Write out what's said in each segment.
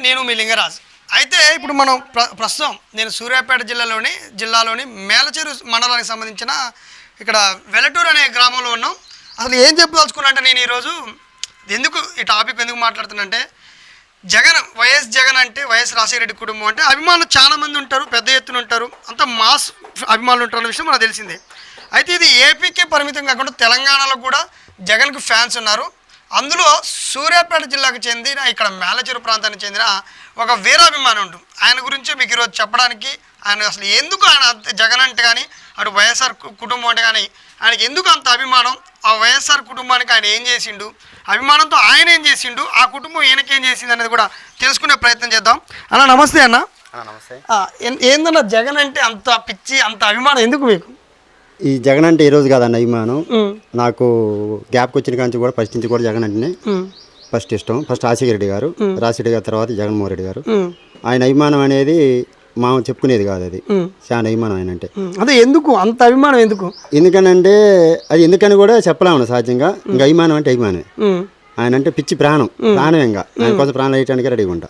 నేను మీ లింగరాజ్. అయితే ఇప్పుడు మనం ప్రస్తుతం నేను సూర్యాపేట జిల్లాలోని మేలచెరు మండలానికి సంబంధించిన ఇక్కడ వెలటూరు అనే గ్రామంలో ఉన్నాం. అసలు ఏం చెప్పదలుచుకున్నా అంటే నేను ఈరోజు ఎందుకు ఈ టాపిక్ ఎందుకు మాట్లాడుతున్నంటే వైఎస్ జగన్ అంటే వైఎస్ రాజశేఖర రెడ్డి కుటుంబం అంటే అభిమానులు చాలామంది ఉంటారు, పెద్ద ఎత్తున ఉంటారు, అంత మాస్ అభిమానులు ఉంటారు అన్న విషయం మనకు తెలిసిందే. అయితే ఇది ఏపీకే పరిమితం కాకుండా తెలంగాణలో కూడా జగన్కు ఫ్యాన్స్ ఉన్నారు. అందులో సూర్యాపేట జిల్లాకు చెందిన ఇక్కడ మేలచెరు ప్రాంతానికి చెందిన ఒక వీరాభిమాని ఉంటుంది. ఆయన గురించి మీకు ఈరోజు చెప్పడానికి, ఆయన అసలు ఎందుకు ఆయన జగన్ అంటే కానీ అటు వైఎస్ఆర్ కుటుంబం అంటే కానీ ఆయనకి ఎందుకు అంత అభిమానం, ఆ వైఎస్ఆర్ కుటుంబానికి ఆయన ఏం చేసిండు, అభిమానంతో ఆయన ఏం చేసిండు, ఆ కుటుంబం ఈయనకేం చేసింది అనేది కూడా తెలుసుకునే ప్రయత్నం చేద్దాం. అన్న నమస్తే. అన్న నమస్తే. ఏందన్న జగన్ అంటే అంత పిచ్చి, అంత అభిమానం ఎందుకు మీకు? ఈ జగన్ అంటే ఈరోజు కాదన్న అభిమానం. నాకు గ్యాప్కి వచ్చిన కాంచి కూడా ఫస్ట్ నుంచి కూడా జగన్ అంటేనే ఫస్ట్ ఇష్టం. ఫస్ట్ రాజశేఖర రెడ్డి గారు, రాజశేఖర గారి తర్వాత జగన్మోహన్ రెడ్డి గారు. ఆయన అభిమానం అనేది మనం చెప్పుకునేది కాదు, అది చాలా అభిమానం ఆయన అంటే. అదే ఎందుకు అంత అభిమానం ఎందుకు? ఎందుకనంటే అది ఎందుకని కూడా చెప్పలేము సహజంగా. ఇంకా అభిమానం అంటే అభిమానమే. ఆయన అంటే పిచ్చి ప్రాణం, ప్రాణంగా ఆయన కోసం ప్రాణాలు వేయడానికి రెడీగా ఉంటా.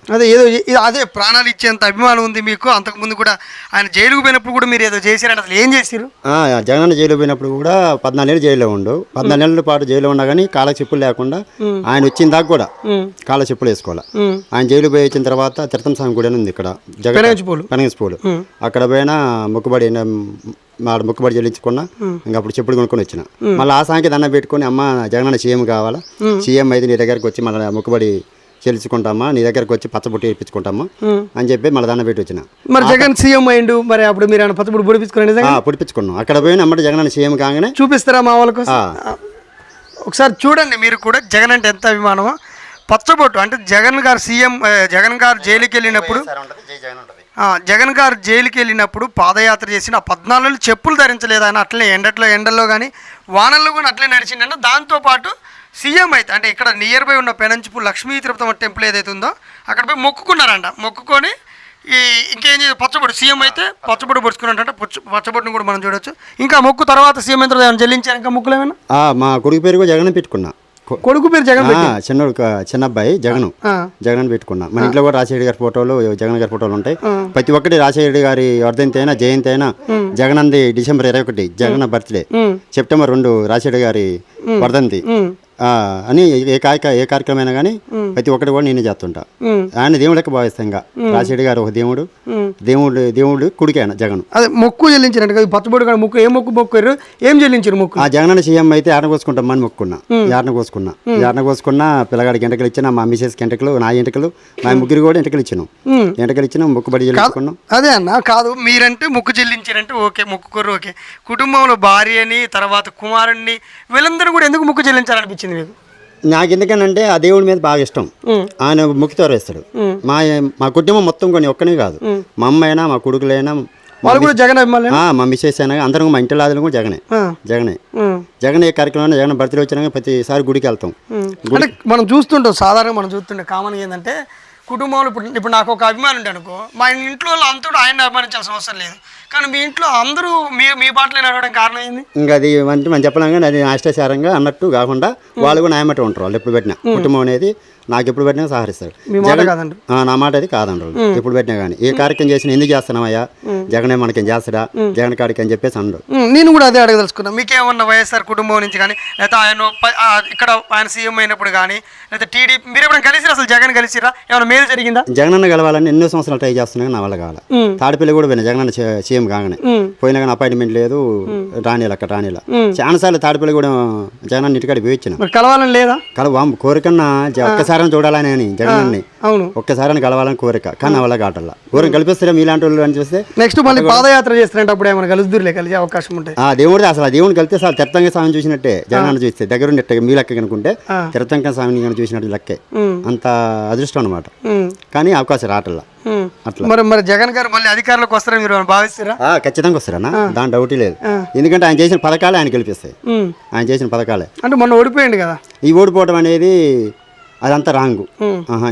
అదే ప్రాణాలు ఇచ్చేంత అభిమానం ఉంది మీకు. అంతకుముందు కూడా ఆయన జైలుకు పోయినప్పుడు కూడా మీరు ఏదో చేశారంటే అసలు ఏం చేశారు? జగన్ జైలు పోయినప్పుడు కూడా 14 ఏళ్ళు జైల్లో ఉండు. 14 ఏళ్ళ పాటు జైల్లో ఉన్నా కానీ కాళ్ళ చెప్పులు లేకుండా ఆయన వచ్చిన దాకా కూడా కాళ్ళ చెప్పులు వేసుకోవాలి. ఆయన జైలు పోయి వచ్చిన తర్వాత తిరుతం స్వామి గుడి ఉంది ఇక్కడ పెనగస్పూలు. అక్కడ పోయినా మొక్కుబడి చెల్లించుకున్నా. ఇంకా అప్పుడు చెప్పులు కొనుక్కొని వచ్చిన. మళ్ళీ ఆ సాంకి దండం పెట్టుకుని, అమ్మ జగన్ సీఎం కావాలా, సీఎం అయితే నీ దగ్గరకు వచ్చి మళ్ళీ మొక్కుబడి చెల్లించుకుంటామా, నీ దగ్గరకు వచ్చి పచ్చబొట్టు వేయించుకుంటామా అని చెప్పి మళ్ళీ దండం పెట్టి వచ్చిన. మరి జగన్ సీఎం అయ్యిండు, మరి అప్పుడు మీరు పచ్చబొట్టు పొడిపించుకున్నాం. అక్కడ పోయిన అమ్మటి జగన్ సీఎం కాగానే చూపిస్తారా మా వాళ్ళకు? ఒకసారి చూడండి మీరు కూడా జగన్ అంటే ఎంత అభిమానమో. పచ్చబొట్టు అంటే జగన్ గారు జైలుకి వెళ్ళినప్పుడు పాదయాత్ర చేసిన 14 చెప్పులు ధరించలేదు ఆయన. అట్లనే ఎండల్లో కానీ వానల్లో కానీ అట్లే నడిచిండ. దాంతోపాటు సీఎం అయితే అంటే ఇక్కడ నియర్ బై ఉన్న పెనంచిపూర్ లక్ష్మీ తిరుపతమ్మ టెంపుల్ ఏదైతే ఉందో అక్కడ పోయి మొక్కుకున్నారంట. మొక్కుకొని ఇంకేం చేయాలి, పచ్చబొట్టు సీఎం అయితే పచ్చబొట్టు పొడుచుకున్నారంట. పచ్చబొట్టును కూడా మనం చూడొచ్చు. ఇంకా మొక్కు తర్వాత సీఎం ఎంత చెల్లించారు? ఇంకా మొక్కులు ఏమైనా? మా కొడుకు పేరు కూడా జగన్ పెట్టుకున్నా. కొడుకు పేరు జగన్, చిన్న అబ్బాయి జగన్ పెట్టుకున్నా. మన ఇంట్లో కూడా రాజశేఖర గారి ఫోటోలు, జగన్ గారి ఫోటోలు ఉంటాయి. ప్రతి ఒక్కటి రాజశేఖర గారి వర్ధంతి అయినా జయంతి అయినా, జగన్ అంది December 21 Jagan birthday, September 2 Rajasekhara గారి వర్ధంతి అని ఏ కార్యక్రమం అయినా కానీ ప్రతి ఒక్కటి కూడా నేనే చేస్తుంటా. ఆయన దేవుడికి భావిస్తాం. ఇంకా రాజశేఖర గారు ఒక దేవుడు కుడికి ఆయన జగన్. అదే మొక్కు చెల్లించినట్టు పచ్చబొడు మొక్కు ఏం మొక్కు ఏం చెల్లించారు మొక్కు? ఆ జగన్ సీఎం అయితే ఆడ కోసుకుంటామని మొక్కున్నా. యాడన కోసుకున్నా పిల్లగాడికి ఎంటకలు ఇచ్చిన, మా మిసెస్ ఎంటకలు, నా ఎంటకలు, మా ముగ్గురు కూడా ఎంటకలు ఇచ్చినాం. మొక్కుబడి చెల్లించుకున్నాం. అదే అన్న కాదు, మీరంటే మొక్కు చెల్లించారంటే ఓకే, మొక్కుకోరు ఓకే. కుటుంబంలో భార్యని తర్వాత కుమారుణ్ణి వీళ్ళందరూ కూడా ఎందుకు మొక్కు చెల్లించాలనిపించింది? నాకు ఎందుకనంటే ఆ దేవుడి మీద బాగా ఇష్టం. ఆయన ముక్కితో వేస్తాడు. మా కుటుంబం మొత్తం కొన్ని ఒక్కనే కాదు, మా అమ్మ అయినా మా కొడుకులైనా వాళ్ళు కూడా జగన్ మా మిస్సెస్ అయినా అందరం మా ఇంటి లాదలు కూడా జగన్ ఏ కార్యక్రమం జగన్ బర్త్డే వచ్చినా ప్రతిసారి గుడికి వెళ్తాం. మనం చూస్తుంటాం, సాధారణంగా మనం చూస్తుంటే కామన్ ఏంటంటే కుటుంబంలో ఇప్పుడు నాకు ఒక అభిమానం ఉంటే అనుకో, మా ఇంట్లో అంతటా ఆయన అభిమానించాల్సిన అవసరం లేదు. కానీ మీ ఇంట్లో అందరూ మీ బాటలో నడవడానికి కారణం ఏంది? ఇంకా అది అంటే మనం చెప్పలేం. కానీ అది అష్టాచారంగా అన్నట్టు కాకుండా వాళ్ళు కూడా నాయమట ఉంటారు. వాళ్ళు ఎప్పుడు పెట్టినా కుటుంబం అనేది నాకు ఎప్పుడు పెట్టినా సహకరిస్తారు. నా మాట అది కాదండ్రు. ఎప్పుడు పెట్టినా కానీ ఏ కార్యక్రమం చేసినా ఎందుకు చేస్తున్నామయ్యా, జగనే మనకేం చేస్తాడా, జగన్ కాడికి అని చెప్పేసి అన్నారు. నేను కూడా అదే అడగదలుచుకున్నాను. మీకేమన్నా వైఎస్ఆర్ కుటుంబం నుంచి కానీ లేకపోతే ఆయన ఇక్కడ ఆయన సీఎం అయినప్పుడు కానీ లేకపోతే టీడీపీ మీరు ఎప్పుడైనా కలిసిరా? అసలు జగన్ కలిసిరా? ఏమైనా మేలు జరిగిందా? జగన్ అన్న కలవాలని ఎన్నో సంవత్సరాలు ట్రై చేస్తున్నా నా వల్ల కావాలి. తాడిపల్లి కూడా పోయినా జగన్ అన్న సీఎం కాగానే, పోయినా కానీ అపాయింట్మెంట్ లేదు, రానిలా చాలా సార్లు తాడిపల్లి కూడా జగన్ అన్న ఇంటికాడికి పోయి వచ్చిన. కలవాలని లేదా? కోరికన్నా ఒక్కసారి చూడాలని అని జగన్ ఒక్కసారి కలవాలని కోరిక, కానీ వల్ల కాటల్లా. ఊరిని కల్పిస్తారా మీలాంటి వాళ్ళు అని చూస్తే నెక్స్ట్ మళ్ళీ పాదయాత్ర చేస్తున్నట్టు అప్పుడు ఏమైనా కలుద్దురులే, కలిసే అవకాశం ఉంటాయి. దేవుడు అసలు ఆ దేవుడిని కలిస్తే అసలు తిరుతంగ స్వామిని చూసినట్టే జగన్ చూస్తే దగ్గరుండి మీ లెక్క కనుకుంటే తిరుతంగ స్వామిని చూసినట్టు లెక్కే. అంత అదృష్టం అనమాట. కానీ అవకాశం రాటల్లా అట్లా. మరి జగన్ గారు మళ్ళీ అధికారంలోకి వస్తారని మీరు భావిస్తారా? ఖచ్చితంగా వస్తారన్నా, దాని డౌట్ లేదు. ఎందుకంటే ఆయన చేసిన పథకాలే ఆయన గెలిపిస్తాయి. ఆయన చేసిన పథకాలే. అంటే మొన్న ఓడిపోయింది కదా. ఈ ఓడిపోవడం అనేది అదంతా రాంగ్.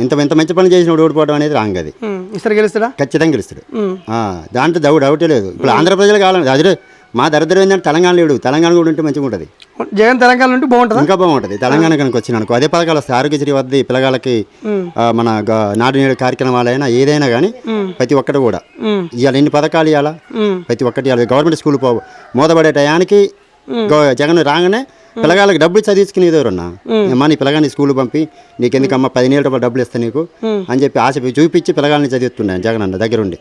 ఇంత మంచి పనులు చేసిన ఓడిపోవడం అనేది రాంగ్. అది గెలుస్తాడా? ఖచ్చితంగా గెలుస్తాడు. దాంట్లో డౌటే లేదు. ఇప్పుడు ఆంధ్ర ప్రజలు కావాలని అదే మా దరిద్రం ఏంటంటే తెలంగాణ లేడు, తెలంగాణ కూడా ఉంటే మంచిగా ఉంటుంది, జగన్ తెలంగాణ ఉంటే బాగుంటుందా? ఇంకా బాగుంటుంది. తెలంగాణ కనుక వచ్చినానుకో అదే పథకాలు వస్తాయి. ఆరోగ్యశ్రీ వద్ద పిల్లగాళ్ళకి మన నాడు నేడు కార్యక్రమాలైనా ఏదైనా కానీ ప్రతి ఒక్కటి కూడా ఇవాళ ఎన్ని పథకాలు ఇవ్వాలా, ప్రతి ఒక్కటి ఇవ్వాలి. గవర్నమెంట్ స్కూల్ మూతపడే టయానికి జగన్ రాగానే పిల్లగాళ్ళకి డబ్బులు చదివించుకుని ఎదురున్నా అమ్మా నీ పిల్లగాని స్కూల్ పంపి నీకెందుకమ్మా 10,000 రూపాయలు డబ్బులు ఇస్తా నీకు అని చెప్పి ఆశ చూపించి పిల్లగాళ్ళని చదివిస్తున్నాను జగన్ అన్న దగ్గరుండి.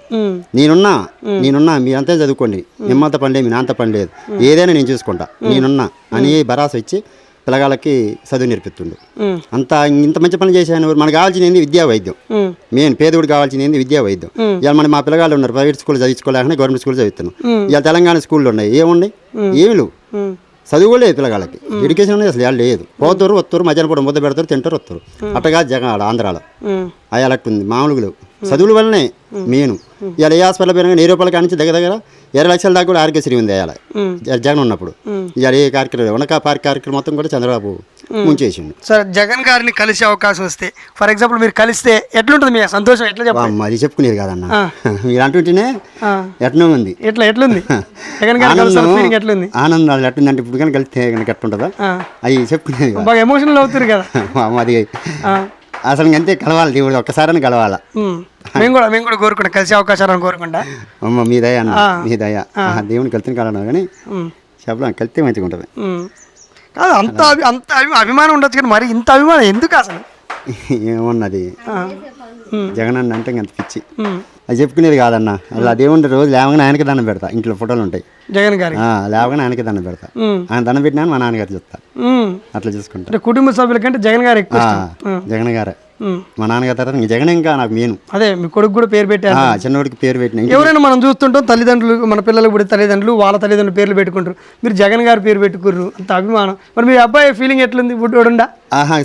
నేనున్నా మీరంతా చదువుకోండి, నిమ్మంత పని లేదు, మీ నాంత పని లేదు, ఏదైనా నేను చూసుకుంటా, నేనున్నా అని భరోసా ఇచ్చి పిల్లగాళ్ళకి చదువు నేర్పిస్తుండు. అంత ఇంత మంచి పని చేశాను. మనకు కావాల్సింది ఏంది విద్యా వైద్యం, మెయిన్ పేదోడు కావాల్సింది ఏంది విద్యా వైద్యం. ఇవాళ మన మా పిల్లగాళ్ళు ఉన్నారు ప్రైవేట్ స్కూల్ చదివించుకోలేకనే గవర్నమెంట్ స్కూల్ చదువుతున్నాం. ఇవాళ తెలంగాణ స్కూల్లో ఉన్నాయి, ఏమున్నాయి, ఏమి లేవు, చదువు కూడా లేదు పిల్లగాళ్ళకి, ఎడ్యుకేషన్ అనేది అసలు లేదు. పోతారు వస్తారు, మధ్యాహ్నం పూట ముద్ద పెడతారు, తింటారు, వస్తారు. అట్టగా జగన్ ఆంధ్రాలో అయ్యాలట్టు ఉంది, మామూలుగా లేవు. చదువుల వల్లనే మెయిన్. ఇవాళ ఏ హాస్పిటల్ పోయినా 1000 రూపాయల కానించి దగ్గర 20 లక్షల దాకా కూడా ఆరోగ్యశ్రీ ఉంది అయ్యాల జగన్ ఉన్నప్పుడు. ఇవాళ ఏ కార్యక్రమం ఉన్న కార్యక్రమం మొత్తం కూడా చంద్రబాబు ముంచేసిండు. సార్ జగన్ గారిని కలిసే అవకాశం వస్తే ఫర్ ఎగ్జాంపుల్ మీరు కలిస్తే ఎట్లుంటుంది మీ సంతోషం, ఎట్లా చెప్పండి? అది చెప్పుకునేది కాదన్న, మీరు అంటుంటేనే ఎట్నో ఉంది. ఎట్లుంది జగన్ గారు ఎట్లుంది? ఆనందం అది ఎట్లుందంటే ఇప్పుడు కానీ కలిస్తే కనుక ఎట్టుంటుందా అవి చెప్పుకునేది. బాగా ఎమోషనల్ అవుతారు కదా అది అసలు అంతే, కలవాలి దేవుడు ఒక్కసారి కలవాలా. మేము కూడా కోరుకుంటాం కలిసే అవకాశాలను కోరుకుంటా. అమ్మ మీ దయ అన్న, మీ దయ, దేవుని కలిసి కలవడం కానీ చెప్పలేం, కలిస్తే మంచిగా ఉంటుంది. కాదు అంత అభిమానం ఉండొచ్చు కానీ మరి ఇంత అభిమానం ఎందుకు అసలు? ఏమున్నది జగన్ అన్న అంటే అంత పిచ్చి, అది చెప్పుకునేది కాదన్న. అలా దేవుని రోజు లేవగానే ఆయనకి దండం పెడతా, ఇంట్లో ఫోటోలు ఉంటాయి జగన్ గారి, లేవగానే ఆయనకి దండం పెడతా. ఆయన దండం పెట్టినా మా నాన్నగారు చెప్తా, అట్లా చూసుకుంటా. కుటుంబ సభ్యుల కంటే జగన్ గారు ఎక్కువ, జగన్ గారే మా నాన్నగారి తర్వాత జగన్ ఇంకా నాకు మెయిన్. అదే మీ కొడుకు కూడా పేరు పెట్టారు, చిన్నోడికి పేరు పెట్టిన. ఎవరైనా మనం చూస్తుంటాం తల్లిదండ్రులు, మన పిల్లలకు కూడా తల్లిదండ్రులు వాళ్ళ తల్లిదండ్రులు పేర్లు పెట్టుకుంటారు, మీరు జగన్ గారు పేరు పెట్టుకుర్రు, అంత అభిమానం. మరి మీ అబ్బాయి ఫీలింగ్ ఎట్లుంది? బుడ్డోడుండా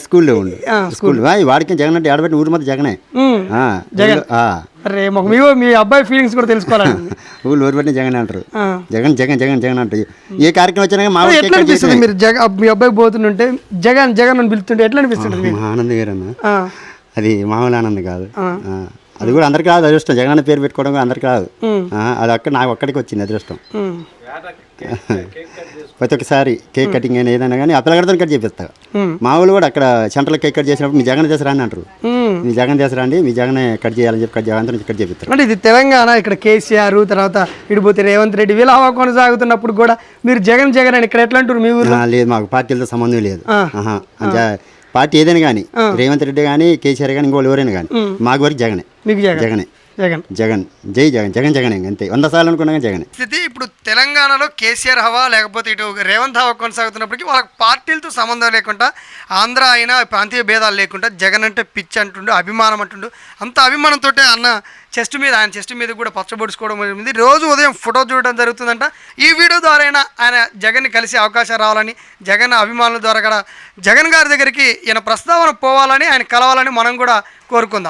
స్కూల్లో ఉండు, స్కూల్ వాడికి జగన్ అంటే ఆడబెట్టిన ఊరి మొత్తం జగనే జగన్. అరే మాకు మీ అబ్బాయి ఫీలింగ్స్ కూడా తెలుసుకోవాలండి. ఊళ్ళు ఊరు పెట్టిన జగన్ అంటారు, జగన్ జగన్ జగన్ జగన్ అంటారు. ఏ కార్యక్రమం వచ్చినా మా ఎట్లా అనిపిస్తుంది? మీరు మీ అబ్బాయి పోతుంటే జగన్ జగన్ అని పిలుస్తుంటే ఎట్లా అనిపిస్తుంది? ఆనంద్ గారన్న, అది మామూలు ఆనందం కాదు. అది కూడా అందరికి రాదు అదృష్టం, జగన్ పేరు పెట్టుకోవడం కూడా అందరికి రాదు. అది నాకు ఒక్కడికి వచ్చింది అదృష్టం. ప్రతి ఒక్కసారి కేక్ కటింగ్ అయినా ఏదైనా కానీ ఆ పిల్లగాడితో కట్ చేపిస్తా. మా వాళ్ళు కూడా అక్కడ సెంటర్లో కేక్ కట్ చేసినప్పుడు మీ జగన్ చేసరా అని అంటారు. మీ జగన్ చేసరా అండి, మీ జగన్ కట్ చేయాలని చెప్పి కట్ చేయాలంటే కట్ చేపిస్తారు. అంటే ఇది తెలంగాణ, ఇక్కడ కేసీఆర్ తర్వాత ఇడిపోతే రేవంత్ రెడ్డి వీళ్ళ హవా కొనసాగుతున్నప్పుడు కూడా మీరు జగన్ జగన్ అని ఇక్కడ ఎట్లా అంటారు? మీ ఊరు లేదు, మాకు పార్టీలతో సంబంధం లేదు. పార్టీ ఏదైనా కానీ రేవంత్ రెడ్డి కానీ కేసీఆర్ కానీ ఇంకోళ్ళు ఎవరైనా కానీ మాకు వరకు జగనే, మీకు జగనే, జగన్ జగన్ జై జగన్ జగన్ జగన్ అంతే 100 సార్లు అనుకున్నా జగన్ స్థితి. ఇప్పుడు తెలంగాణలో కేసీఆర్ హవా లేకపోతే ఇటు రేవంత్ హవా కొనసాగుతున్నప్పటికీ వాళ్ళకి పార్టీలతో సంబంధం లేకుండా, ఆంధ్ర అయినా ప్రాంతీయ భేదాలు లేకుండా జగన్ అంటే పిచ్చి అంటుండు, అభిమానం అంటుండు. అంత అభిమానంతో అన్న ఆయన చెస్ట్ మీద కూడా పచ్చబొడుచుకోవడం జరిగింది. రోజు ఉదయం ఫోటో చూడడం జరుగుతుందంట. ఈ వీడియో ద్వారా ఆయన జగన్ని కలిసే అవకాశం రావాలని, జగన్ అభిమానుల ద్వారా కూడా జగన్ గారి దగ్గరికి ఈయన ప్రస్తావన పోవాలని, ఆయన కలవాలని మనం కూడా కోరుకుందాం.